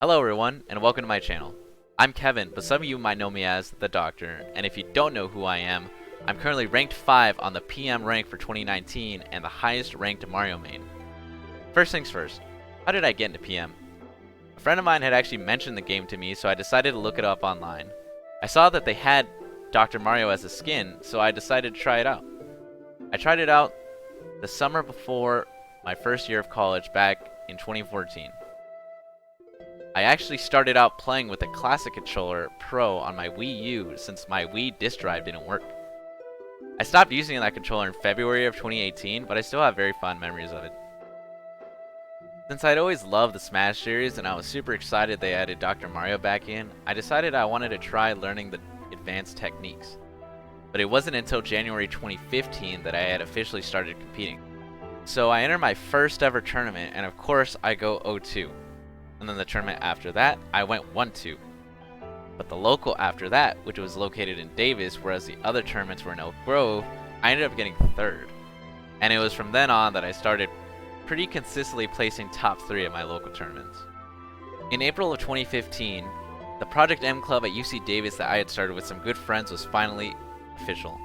Hello everyone, and welcome to my channel. I'm Kevin, but some of you might know me as The Doctor, and if you don't know who I am, I'm currently ranked 5 on the PM rank for 2019 and the highest ranked Mario main. First things first, how did I get into PM? A friend of mine had actually mentioned the game to me, so I decided to look it up online. I saw that they had Dr. Mario as a skin, so I decided to try it out. I tried it out the summer before my first year of college back in 2014. I actually started out playing with the Classic Controller Pro on my Wii U since my Wii disc drive didn't work. I stopped using that controller in February of 2018, but I still have very fond memories of it. Since I'd always loved the Smash series and I was super excited they added Dr. Mario back in, I decided I wanted to try learning the advanced techniques. But it wasn't until January 2015 that I had officially started competing. So I entered my first ever tournament, and of course I go 0-2. And then the tournament after that, I went 1-2. But the local after that, which was located in Davis, whereas the other tournaments were in Elk Grove, I ended up getting 3rd. And it was from then on that I started pretty consistently placing top 3 at my local tournaments. In April of 2015, the Project M Club at UC Davis that I had started with some good friends was finally official.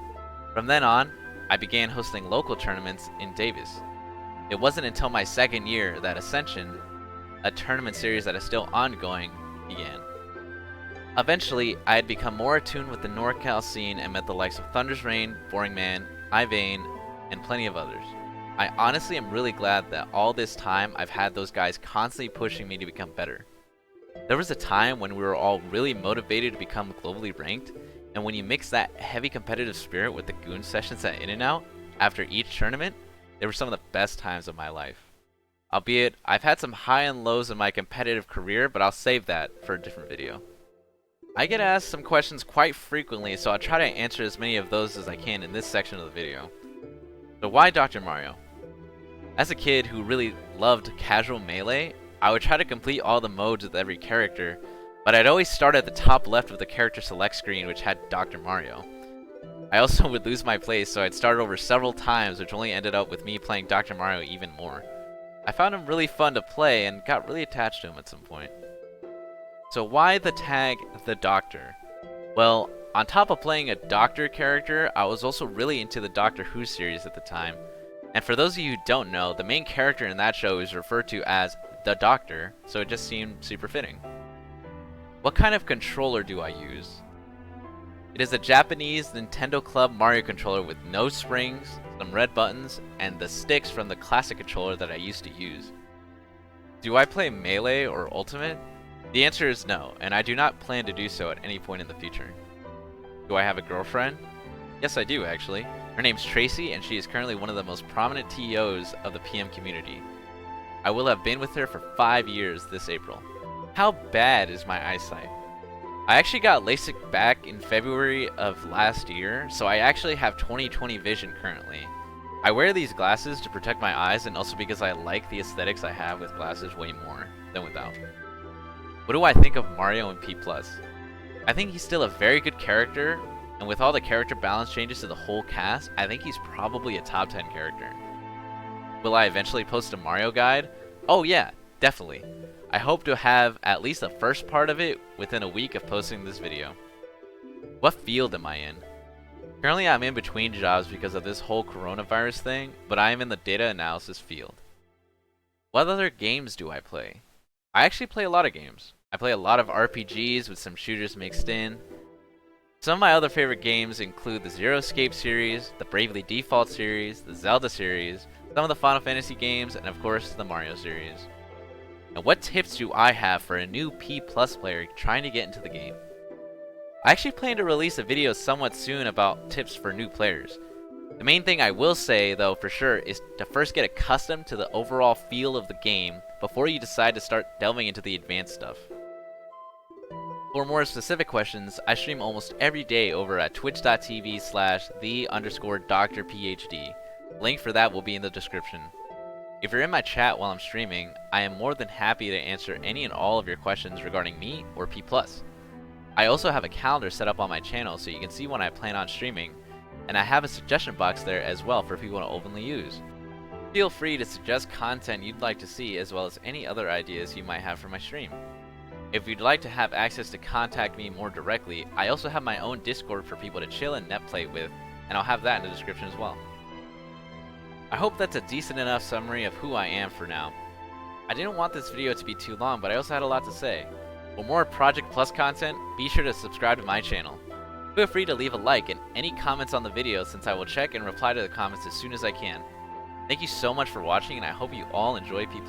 From then on, I began hosting local tournaments in Davis. It wasn't until my second year that Ascension, a tournament series that is still ongoing, began. Eventually, I had become more attuned with the NorCal scene and met the likes of Thunder's Reign, Boring Man, Ivane, and plenty of others. I honestly am really glad that all this time I've had those guys constantly pushing me to become better. There was a time when we were all really motivated to become globally ranked, and when you mix that heavy competitive spirit with the goon sessions at In-N-Out after each tournament, they were some of the best times of my life. Albeit, I've had some high and lows in my competitive career, but I'll save that for a different video. I get asked some questions quite frequently, so I'll try to answer as many of those as I can in this section of the video. So why Dr. Mario? As a kid who really loved casual melee, I would try to complete all the modes with every character, but I'd always start at the top left of the character select screen, which had Dr. Mario. I also would lose my place, so I'd start over several times, which only ended up with me playing Dr. Mario even more. I found him really fun to play and got really attached to him at some point. So why the tag The Doctor? Well, on top of playing a Doctor character, I was also really into the Doctor Who series at the time. And for those of you who don't know, the main character in that show is referred to as The Doctor, so it just seemed super fitting. What kind of controller do I use? It is a Japanese Nintendo Club Mario controller with no springs, some red buttons, and the sticks from the classic controller that I used to use. Do I play Melee or Ultimate? The answer is no, and I do not plan to do so at any point in the future. Do I have a girlfriend? Yes, I do actually. Her name's Tracy, and she is currently one of the most prominent TOs of the PM community. I will have been with her for 5 years this April. How bad is my eyesight? I actually got LASIK back in February of last year, so I actually have 20/20 vision currently. I wear these glasses to protect my eyes and also because I like the aesthetics I have with glasses way more than without. What do I think of Mario in P+? I think he's still a very good character, and with all the character balance changes to the whole cast, I think he's probably a top 10 character. Will I eventually post a Mario guide? Oh yeah, definitely. I hope to have at least the first part of it within a week of posting this video. What field am I in? Currently I'm in between jobs because of this whole coronavirus thing, but I am in the data analysis field. What other games do I play? I actually play a lot of games. I play a lot of RPGs with some shooters mixed in. Some of my other favorite games include the Zero Escape series, the Bravely Default series, the Zelda series, some of the Final Fantasy games, and of course the Mario series. Now what tips do I have for a new P+ player trying to get into the game? I actually plan to release a video somewhat soon about tips for new players. The main thing I will say though for sure is to first get accustomed to the overall feel of the game before you decide to start delving into the advanced stuff. For more specific questions, I stream almost every day over at twitch.tv/the_drphd. Link for that will be in the description. If you're in my chat while I'm streaming, I am more than happy to answer any and all of your questions regarding me or P+. I also have a calendar set up on my channel so you can see when I plan on streaming, and I have a suggestion box there as well for people to openly use. Feel free to suggest content you'd like to see as well as any other ideas you might have for my stream. If you'd like to have access to contact me more directly, I also have my own Discord for people to chill and netplay with, and I'll have that in the description as well. I hope that's a decent enough summary of who I am for now. I didn't want this video to be too long, but I also had a lot to say. For more Project Plus content, be sure to subscribe to my channel. Feel free to leave a like and any comments on the video, since I will check and reply to the comments as soon as I can. Thank you so much for watching, and I hope you all enjoy P+.